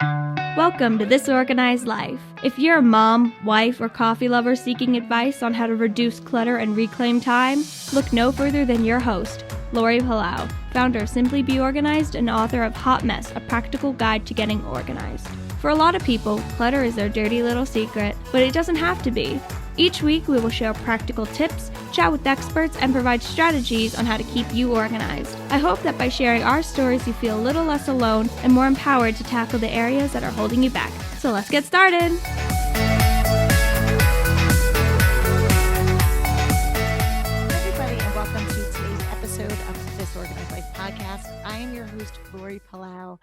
Welcome to This Organized Life. If you're a mom, wife, or coffee lover seeking advice on how to reduce clutter and reclaim time, look no further than your host, Lori Palau, founder of Simply Be Organized and author of Hot Mess, a practical guide to getting organized. For a lot of people, clutter is their dirty little secret, but it doesn't have to be. Each week, we will share practical tips, chat with experts, and provide strategies on how to keep you organized. I hope that by sharing our stories, you feel a little less alone and more empowered to tackle the areas that are holding you back. So let's get started. Everybody, and welcome to today's episode of This Organized Life podcast. I am your host, Lori Palau,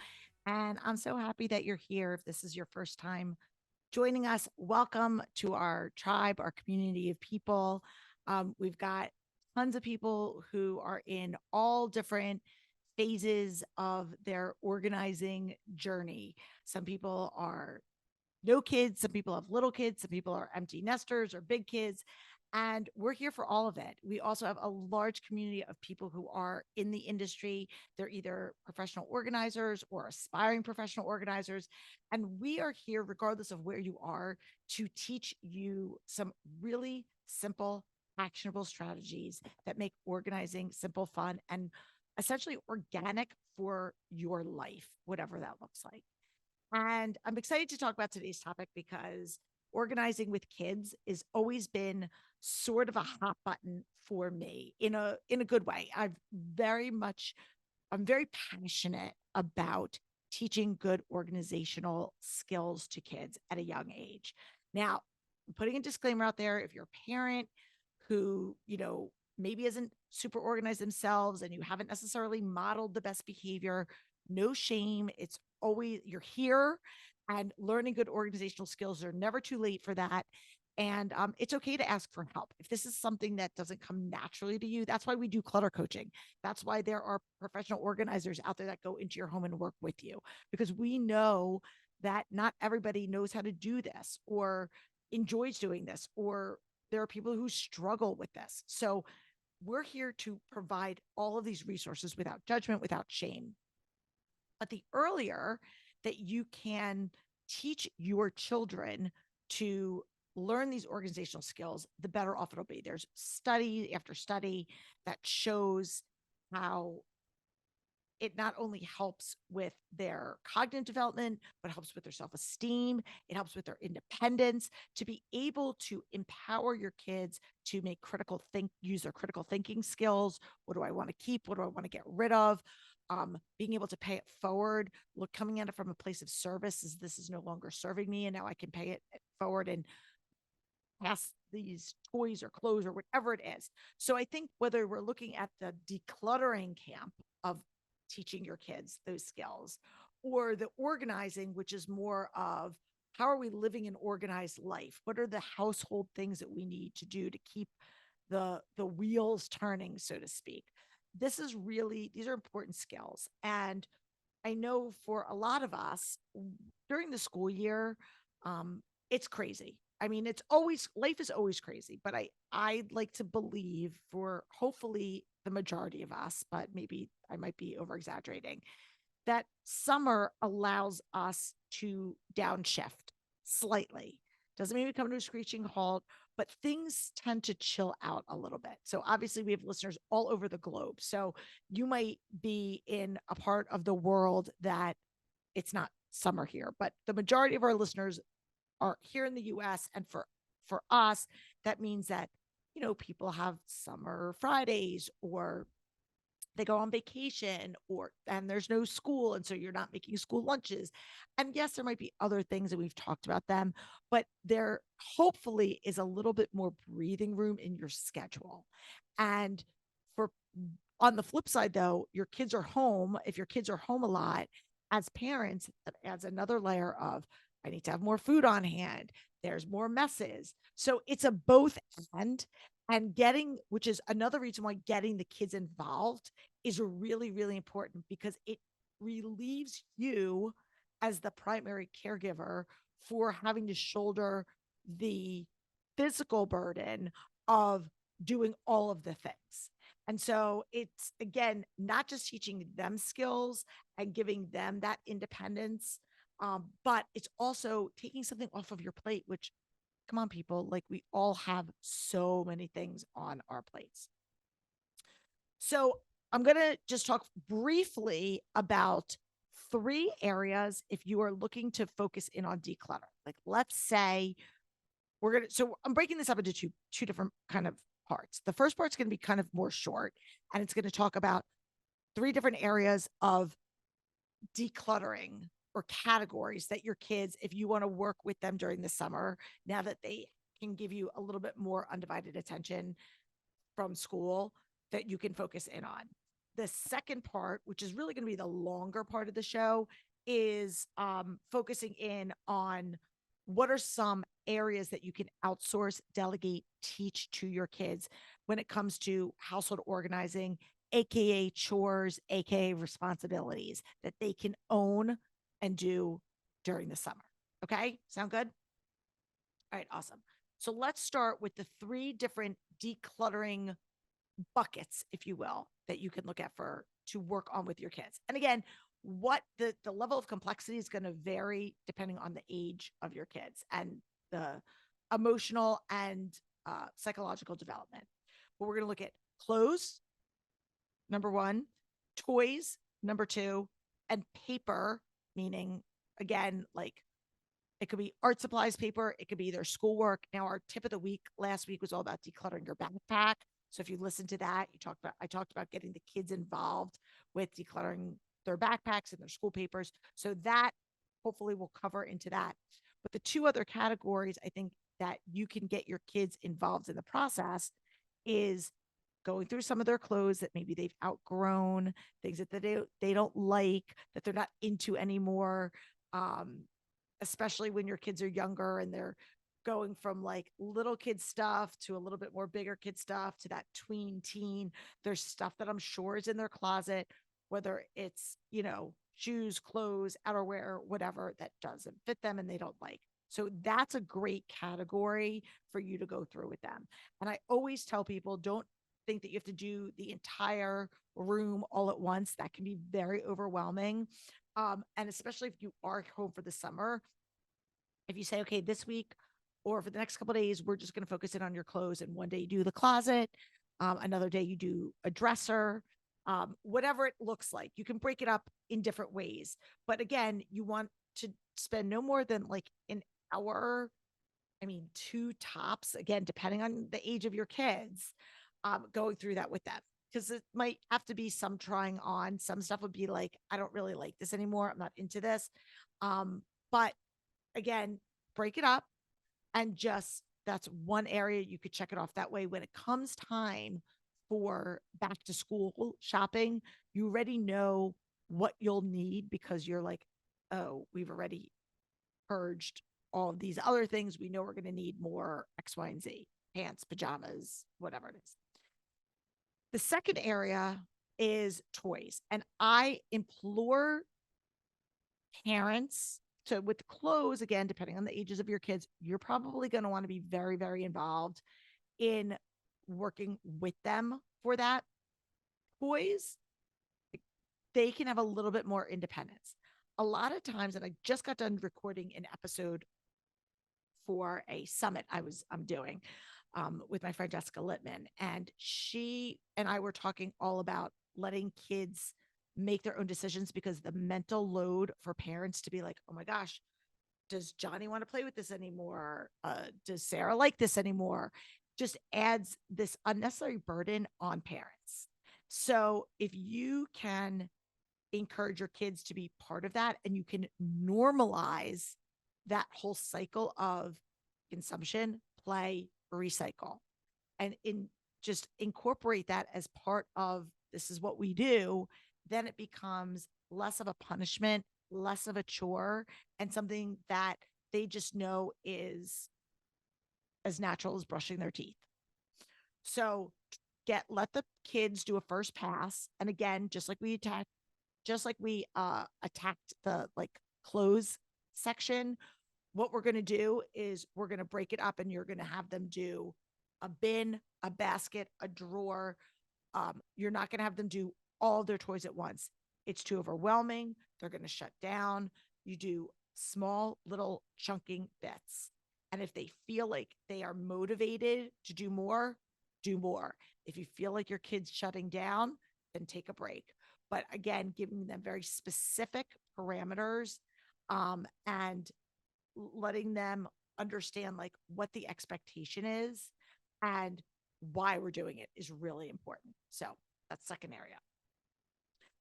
and I'm so happy that you're here. If this is your first time joining us, welcome to our tribe, our community of people. We've got tons of people who are in all different phases of their organizing journey. Some people are no kids, some people have little kids, some people are empty nesters or big kids. And we're here for all of it. We also have a large community of people who are in the industry. They're either professional organizers or aspiring professional organizers. And we are here, regardless of where you are, to teach you some really simple, actionable strategies that make organizing simple, fun, and essentially organic for your life, whatever that looks like. And I'm excited to talk about today's topic because organizing with kids has always been sort of a hot button for me in a good way. I'm very passionate about teaching good organizational skills to kids at a young age. Now, I'm putting a disclaimer out there. If you're a parent who, maybe isn't super organized themselves and you haven't necessarily modeled the best behavior, no shame. It's always, you're here, and learning good organizational skills are never too late for that. And it's okay to ask for help. If this is something that doesn't come naturally to you, that's why we do clutter coaching. That's why there are professional organizers out there that go into your home and work with you, because we know that not everybody knows how to do this or enjoys doing this, or there are people who struggle with this. So we're here to provide all of these resources without judgment, without shame. But the earlier that you can teach your children to learn these organizational skills, the better off it'll be. There's study after study that shows how it not only helps with their cognitive development, but helps with their self-esteem. It helps with their independence, to be able to empower your kids to make use their critical thinking skills. What do I want to keep? What do I want to get rid of? Being able to pay it forward, coming at it from a place of service, is this is no longer serving me, and now I can pay it forward and pass these toys or clothes or whatever it is. So I think whether we're looking at the decluttering camp of teaching your kids those skills, or the organizing, which is more of how are we living an organized life? What are the household things that we need to do to keep the wheels turning, so to speak? These are important skills. And I know for a lot of us during the school year, it's crazy. I mean, life is always crazy, but I'd like to believe, for hopefully the majority of us, but maybe I might be over exaggerating, that summer allows us to downshift slightly. Doesn't mean we come to a screeching halt, but things tend to chill out a little bit. So obviously we have listeners all over the globe. So you might be in a part of the world that it's not summer here, but the majority of our listeners are here in the US. And for us, that means that, people have summer Fridays, or they go on vacation, and there's no school. And so you're not making school lunches. And yes, there might be other things, and we've talked about them, but there hopefully is a little bit more breathing room in your schedule. And for on the flip side, though, your kids are home. If your kids are home a lot, as parents, that adds another layer of, I need to have more food on hand. There's more messes. So it's a both and which is another reason why getting the kids involved is really, really important, because it relieves you as the primary caregiver for having to shoulder the physical burden of doing all of the things. And so it's, again, not just teaching them skills and giving them that independence, But it's also taking something off of your plate, which, come on, people, like we all have so many things on our plates. So I'm going to just talk briefly about three areas if you are looking to focus in on declutter. Like, let's say we're going to, so I'm breaking this up into two different kind of parts. The first part's going to be kind of more short, and it's going to talk about three different areas of decluttering or categories that your kids, if you want to work with them during the summer, now that they can give you a little bit more undivided attention from school, that you can focus in on. The second part, which is really going to be the longer part of the show, is focusing in on what are some areas that you can outsource, delegate, teach to your kids when it comes to household organizing, AKA chores, AKA responsibilities that they can own and do during the summer. Okay, sound good? All right, awesome. So let's start with the three different decluttering buckets, if you will, that you can look at for to work on with your kids. And again, what the level of complexity is going to vary depending on the age of your kids and the emotional and psychological development. But we're going to look at clothes, number one, toys, number two, and paper, meaning again, like it could be art supplies paper. It could be their schoolwork. Now, our tip of the week last week was all about decluttering your backpack. So if you listen to that, I talked about getting the kids involved with decluttering their backpacks and their school papers. So that hopefully will cover into that. But the two other categories I think that you can get your kids involved in the process is going through some of their clothes that maybe they've outgrown, things that they don't like, that they're not into anymore. Especially when your kids are younger and they're going from like little kid stuff to a little bit more bigger kid stuff to that tween teen. There's stuff that I'm sure is in their closet, whether it's, shoes, clothes, outerwear, whatever that doesn't fit them and they don't like. So that's a great category for you to go through with them. And I always tell people, don't think that you have to do the entire room all at once. That can be very overwhelming. And especially if you are home for the summer, if you say, okay, this week or for the next couple of days, we're just going to focus in on your clothes. And one day you do the closet, another day you do a dresser, whatever it looks like. You can break it up in different ways. But again, you want to spend no more than like an hour, two tops, again, depending on the age of your kids, going through that with them. Because it might have to be some trying on. Some stuff would be like, I don't really like this anymore. I'm not into this. But again, break it up and just that's one area you could check it off. That way, when it comes time for back to school shopping, you already know what you'll need because you're like, oh, we've already purged all of these other things. We know we're going to need more X, Y, and Z, pants, pajamas, whatever it is. The second area is toys. And I implore parents. So with clothes, again, depending on the ages of your kids, you're probably going to want to be very, very involved in working with them for that. Toys, they can have a little bit more independence. A lot of times, and I just got done recording an episode for a summit I'm doing with my friend Jessica Littman, and she and I were talking all about letting kids make their own decisions because the mental load for parents to be like, oh my gosh, does Johnny want to play with this anymore? Does Sarah like this anymore? Just adds this unnecessary burden on parents. So if you can encourage your kids to be part of that and you can normalize that whole cycle of consumption, play, recycle, and just incorporate that as part of this is what we do, then it becomes less of a punishment, less of a chore, and something that they just know is as natural as brushing their teeth. So let the kids do a first pass. And again, just like we attacked the like clothes section, what we're going to do is we're going to break it up and you're going to have them do a bin, a basket, a drawer. You're not going to have them do all their toys at once. It's too overwhelming. They're going to shut down. You do small little chunking bits. And if they feel like they are motivated to do more, do more. If you feel like your kid's shutting down, then take a break. But again, giving them very specific parameters, and letting them understand like what the expectation is and why we're doing it is really important. So that's second area.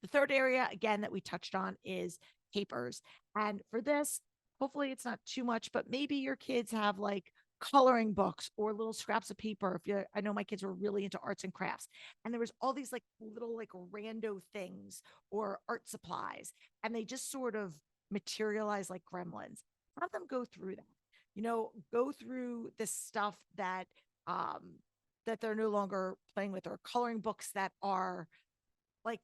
The third area, again, that we touched on is papers. And for this, hopefully it's not too much, but maybe your kids have like coloring books or little scraps of paper. If you, I know my kids were really into arts and crafts, and there was all these like little like rando things or art supplies, and they just sort of materialize like gremlins. Have them go through that. Go through the stuff that they're no longer playing with, or coloring books that are like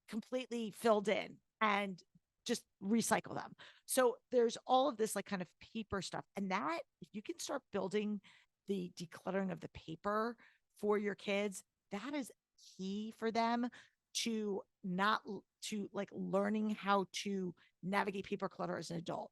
completely filled in, and just recycle them. So there's all of this like kind of paper stuff. And that, if you can start building the decluttering of the paper for your kids, that is key for them to not to like learning how to navigate paper clutter as an adult.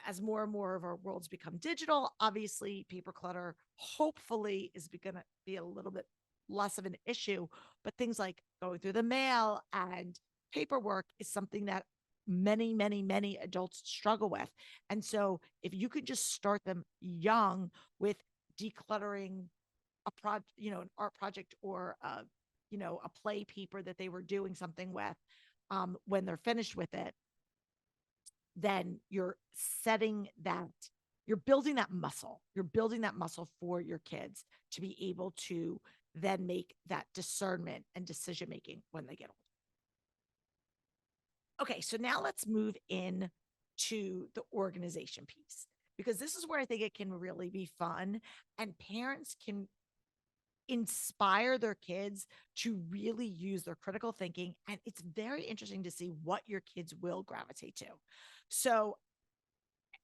As more and more of our worlds become digital, obviously paper clutter hopefully is going to be a little bit less of an issue, but things like going through the mail and paperwork is something that many, many, many adults struggle with. And so if you could just start them young with decluttering an art project, or a play paper that they were doing something with, when they're finished with it, then you're building that muscle. You're building that muscle for your kids to be able to then make that discernment and decision making when they get older. Okay, so now let's move in to the organization piece, because this is where I think it can really be fun, and parents can inspire their kids to really use their critical thinking. And it's very interesting to see what your kids will gravitate to. So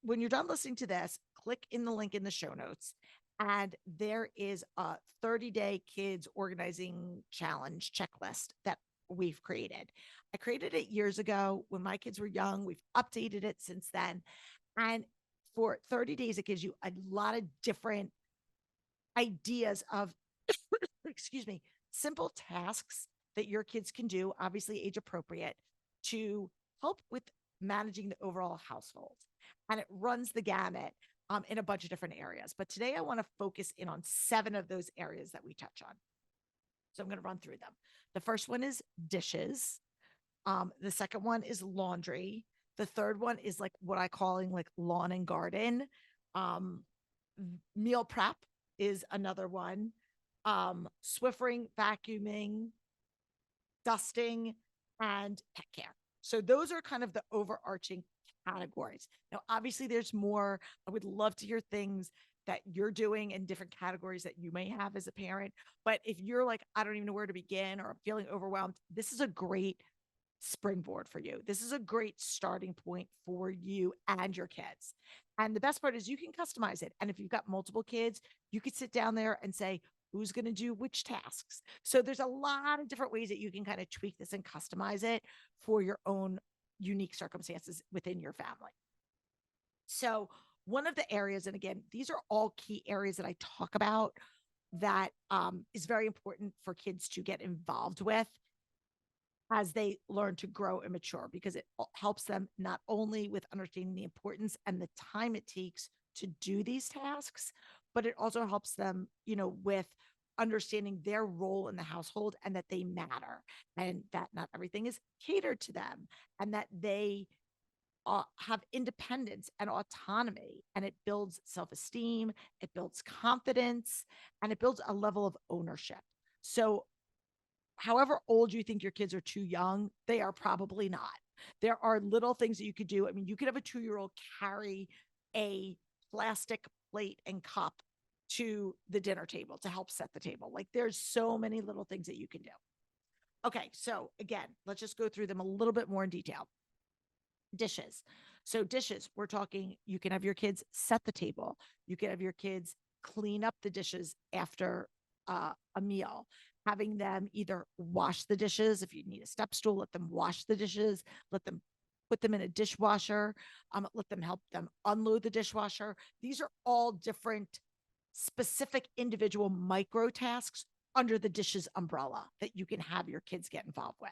when you're done listening to this, click in the link in the show notes, and there is a 30-day kids organizing challenge checklist that we've created. I created it years ago when my kids were young. We've updated it since then. And for 30 days, it gives you a lot of different ideas of, excuse me, simple tasks that your kids can do, obviously age appropriate, to help with managing the overall household. And it runs the gamut in a bunch of different areas. But today I want to focus in on 7 of those areas that we touch on. So I'm going to run through them. The first one is dishes. The second one is laundry. The third one is like what I calling like lawn and garden. Meal prep is another one. Swiffering, vacuuming, dusting, and pet care. So those are kind of the overarching categories. Now, obviously, there's more. I would love to hear things that you're doing in different categories that you may have as a parent. But if you're like, I don't even know where to begin, or I'm feeling overwhelmed, this is a great springboard for you. This is a great starting point for you and your kids. And the best part is you can customize it. And if you've got multiple kids, you could sit down there and say, who's going to do which tasks? So there's a lot of different ways that you can kind of tweak this and customize it for your own unique circumstances within your family. So one of the areas, and again, these are all key areas that I talk about that is very important for kids to get involved with as they learn to grow and mature, because it helps them not only with understanding the importance and the time it takes to do these tasks, but it also helps them, with understanding their role in the household, and that they matter, and that not everything is catered to them, and that they have independence and autonomy, and it builds self-esteem, it builds confidence, and it builds a level of ownership. So however old you think your kids are too young, they are probably not. There are little things that you could do. I mean, you could have a 2-year-old carry a plastic plate and cup to the dinner table to help set the table. Like, there's so many little things that you can do. Okay, so again, let's just go through them a little bit more in detail. Dishes. So dishes, we're talking, you can have your kids set the table. You can have your kids clean up the dishes after a meal, having them either wash the dishes. If you need a step stool, let them wash the dishes, let them put them in a dishwasher, let them help them unload the dishwasher. These are all different specific individual micro tasks under the dishes umbrella that you can have your kids get involved with.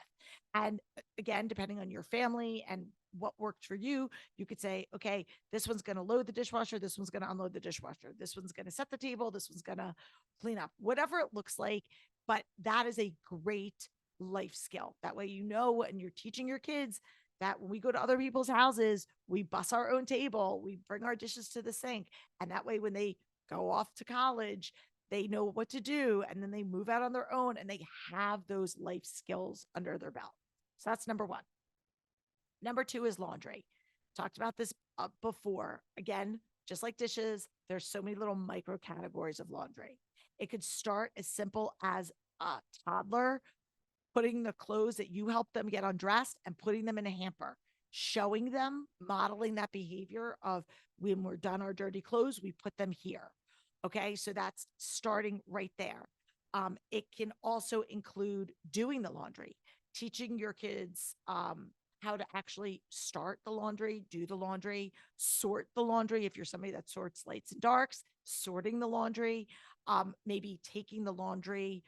And again, depending on your family and what worked for you, you could say, okay, this one's going to load the dishwasher. This one's going to unload the dishwasher. This one's going to set the table. This one's going to clean up, whatever it looks like. But that is a great life skill. That way, and you're teaching your kids that when we go to other people's houses, we bus our own table, we bring our dishes to the sink. And that way, when they go off to college, they know what to do. And then they move out on their own and they have those life skills under their belt. So that's number one. Number two is laundry. Talked about this before. Again, just like dishes, there's so many little micro categories of laundry. It could start as simple as a toddler putting the clothes that you help them get undressed and putting them in a hamper, showing them, modeling that behavior of when we're done our dirty clothes, we put them here. Okay. So that's starting right there. It can also include doing the laundry, teaching your kids how to actually start the laundry, do the laundry, sort the laundry. If you're somebody that sorts lights and darks, sorting the laundry, maybe taking the laundry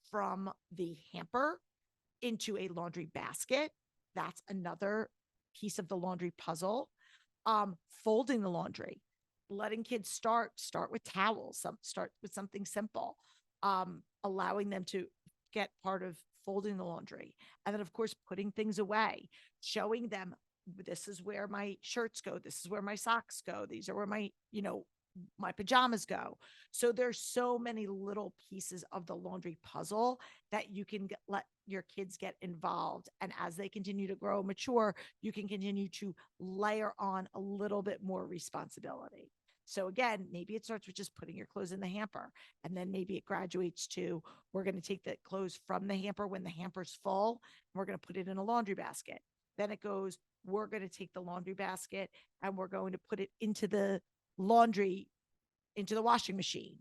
from the hamper into a laundry basket. That's another piece of the laundry puzzle. Folding the laundry, letting kids start with towels, start with something simple, allowing them to get part of folding the laundry. And then, of course, putting things away, showing them this is where my shirts go. This is where my socks go. These are where my pajamas go. So there's so many little pieces of the laundry puzzle that you can let your kids get involved. And as they continue to grow and mature, you can continue to layer on a little bit more responsibility. So again, maybe it starts with just putting your clothes in the hamper. And then maybe it graduates to, we're going to take the clothes from the hamper when the hamper's full, and we're going to put it in a laundry basket. Then it goes, we're going to take the laundry basket and we're going to put it into the washing machine.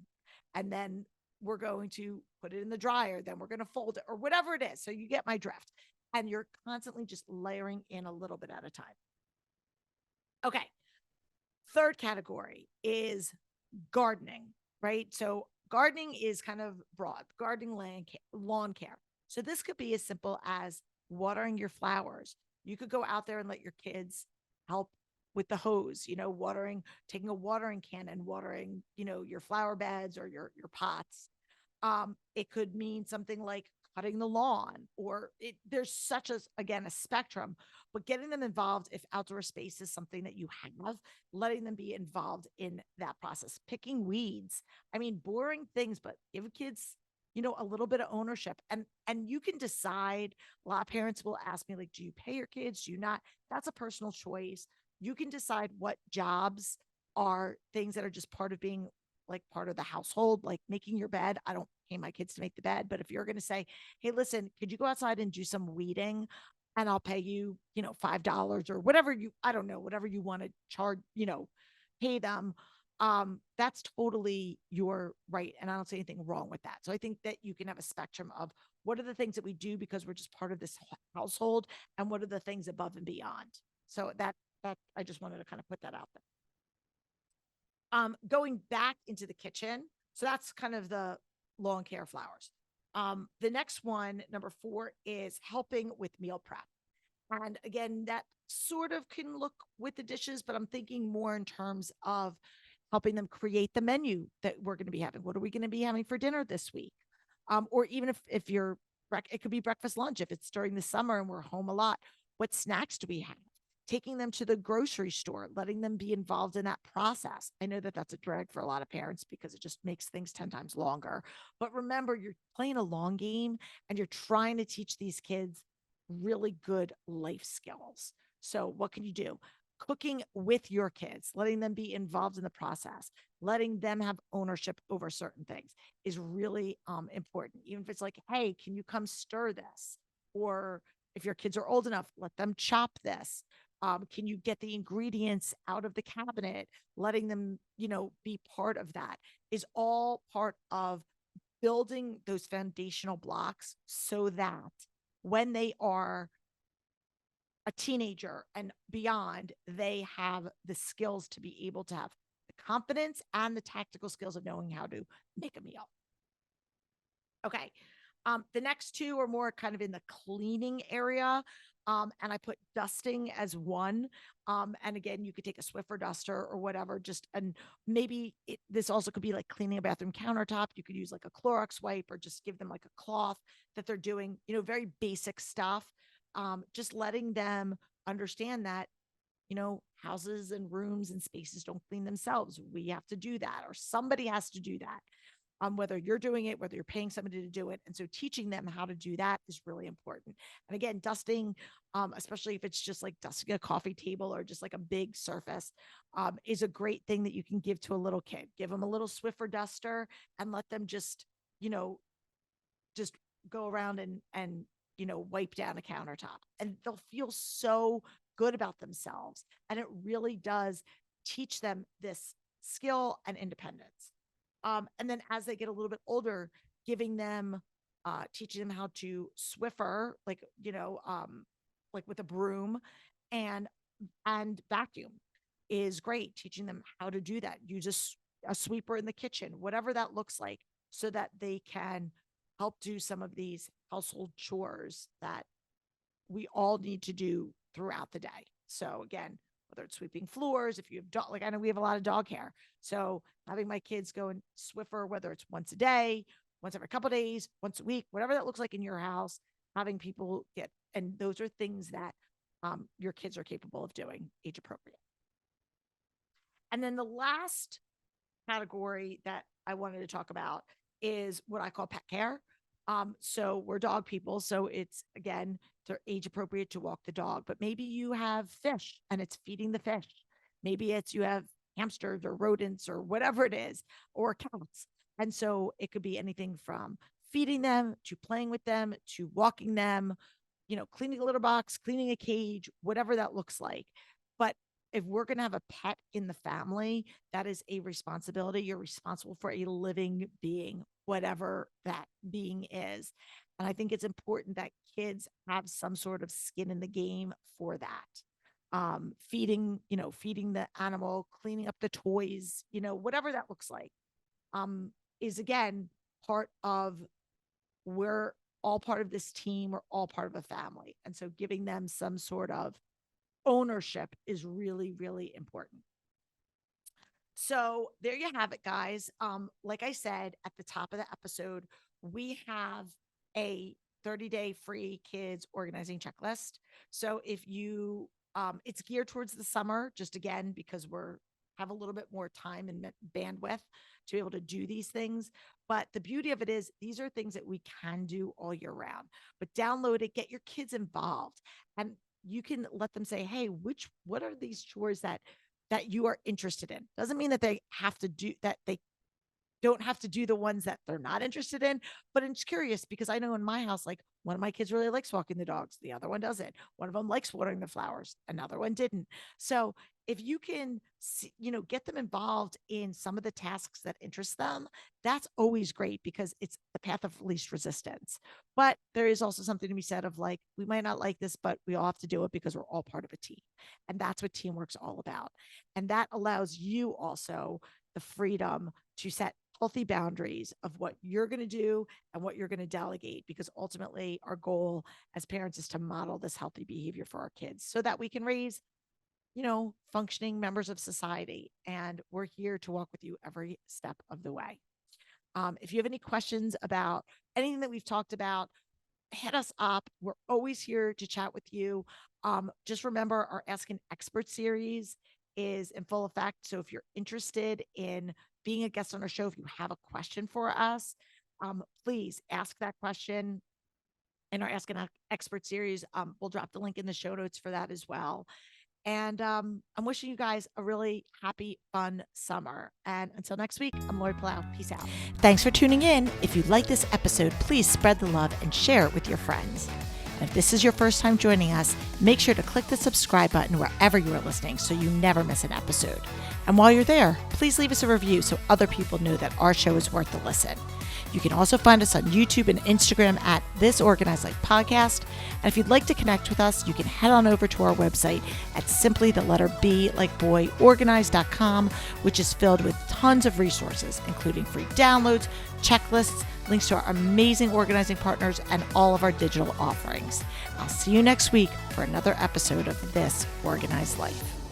And then we're going to put it in the dryer. Then we're going to fold it or whatever it is. So you get my drift. And you're constantly just layering in a little bit at a time. Okay. Third category is gardening, right? So gardening is kind of broad, gardening, lawn care. So this could be as simple as watering your flowers. You could go out there and let your kids help with the hose, taking a watering can and watering, your flower beds or your pots. It could mean something like cutting the lawn, or there's such a spectrum, but getting them involved if outdoor space is something that you have, letting them be involved in that process, picking weeds. I mean, boring things, but give kids, a little bit of ownership, and you can decide. A lot of parents will ask me, like, do you pay your kids? Do you not? That's a personal choice. You can decide what jobs are things that are just part of being like part of the household, like making your bed. I don't pay my kids to make the bed, but if you're going to say, hey, listen, could you go outside and do some weeding and I'll pay you, $5 or whatever I don't know, whatever you want to charge, pay them. That's totally your right. And I don't see anything wrong with that. So I think that you can have a spectrum of what are the things that we do because we're just part of this household and what are the things above and beyond. So that I just wanted to kind of put that out there. Going back into the kitchen. So that's kind of the lawn care flowers. The next one, number 4, is helping with meal prep. And again, that sort of can look with the dishes, but I'm thinking more in terms of helping them create the menu that we're going to be having. What are we going to be having for dinner this week? Or even if you're, it could be breakfast, lunch. If it's during the summer and we're home a lot, what snacks do we have? Taking them to the grocery store, letting them be involved in that process. I know that that's a drag for a lot of parents because it just makes things 10 times longer. But remember, you're playing a long game and you're trying to teach these kids really good life skills. So what can you do? Cooking with your kids, letting them be involved in the process, letting them have ownership over certain things is really important. Even if it's like, hey, can you come stir this? Or if your kids are old enough, let them chop this. Can you get the ingredients out of the cabinet? Letting them, be part of that is all part of building those foundational blocks so that when they are a teenager and beyond, they have the skills to be able to have the confidence and the tactical skills of knowing how to make a meal. Okay. The next two are more kind of in the cleaning area. And I put dusting as one. And again, you could take a Swiffer duster or whatever, and maybe this also could be like cleaning a bathroom countertop. You could use like a Clorox wipe or just give them like a cloth that they're doing, very basic stuff. Just letting them understand that, houses and rooms and spaces don't clean themselves. We have to do that, or somebody has to do that. Whether you're doing it, whether you're paying somebody to do it. And so teaching them how to do that is really important. And again, dusting, especially if it's just like dusting a coffee table or just like a big surface, is a great thing that you can give to a little kid. Give them a little Swiffer duster and let them just go around and wipe down a countertop. And they'll feel so good about themselves. And it really does teach them this skill and independence. And then as they get a little bit older, teaching them how to Swiffer, like with a broom and vacuum is great. Teaching them how to do that. Use a sweeper in the kitchen, whatever that looks like, so that they can help do some of these household chores that we all need to do throughout the day. So again, whether it's sweeping floors, if you have dog, like I know we have a lot of dog hair. So having my kids go and Swiffer, whether it's once a day, once every couple of days, once a week, whatever that looks like in your house, having people and those are things that your kids are capable of doing, age appropriate. And then the last category that I wanted to talk about is what I call pet care. So we're dog people. So it's, again, they're age appropriate to walk the dog, but maybe you have fish and it's feeding the fish. Maybe you have hamsters or rodents or whatever it is, or cats. And so it could be anything from feeding them to playing with them to walking them, cleaning a litter box, cleaning a cage, whatever that looks like. But if we're going to have a pet in the family, that is a responsibility. You're responsible for a living being, whatever that being is. And I think it's important that kids have some sort of skin in the game for that. Feeding the animal, cleaning up the toys, whatever that looks like, is again, part of, we're all part of this team. We're all part of a family. And so giving them some sort of ownership is really, really important. So there you have it, guys. Like I said at the top of the episode, we have a 30-day free kids organizing checklist. So if you, it's geared towards the summer, just again, because have a little bit more time and bandwidth to be able to do these things. But the beauty of it is these are things that we can do all year round, but download it, get your kids involved, and you can let them say, hey, what are these chores that you are interested in? Doesn't mean that they have to do that. They don't have to do the ones that they're not interested in, but it's curious because I know in my house, like one of my kids really likes walking the dogs. The other one doesn't. One of them likes watering the flowers. Another one didn't. So if you can, get them involved in some of the tasks that interest them, that's always great because it's the path of least resistance. But there is also something to be said of like, we might not like this, but we all have to do it because we're all part of a team. And that's what teamwork's all about. And that allows you also the freedom to set healthy boundaries of what you're going to do and what you're going to delegate, because ultimately our goal as parents is to model this healthy behavior for our kids so that we can raise, functioning members of society. And we're here to walk with you every step of the way. If you have any questions about anything that we've talked about, hit us up. We're always here to chat with you. Just remember, our Ask an Expert series is in full effect. So if you're interested in being a guest on our show, if you have a question for us, please ask that question in our Ask an Expert series. We'll drop the link in the show notes for that as well. And I'm wishing you guys a really happy, fun summer. And until next week, I'm Lori Palau. Peace out. Thanks for tuning in. If you like this episode, please spread the love and share it with your friends. And if this is your first time joining us, make sure to click the subscribe button wherever you are listening so you never miss an episode. And while you're there, please leave us a review so other people know that our show is worth the listen. You can also find us on YouTube and Instagram at This Organized Life podcast. And if you'd like to connect with us, you can head on over to our website at simply the letter B like boy organized.com, which is filled with tons of resources, including free downloads, checklists, links to our amazing organizing partners, and all of our digital offerings. I'll see you next week for another episode of This Organized Life.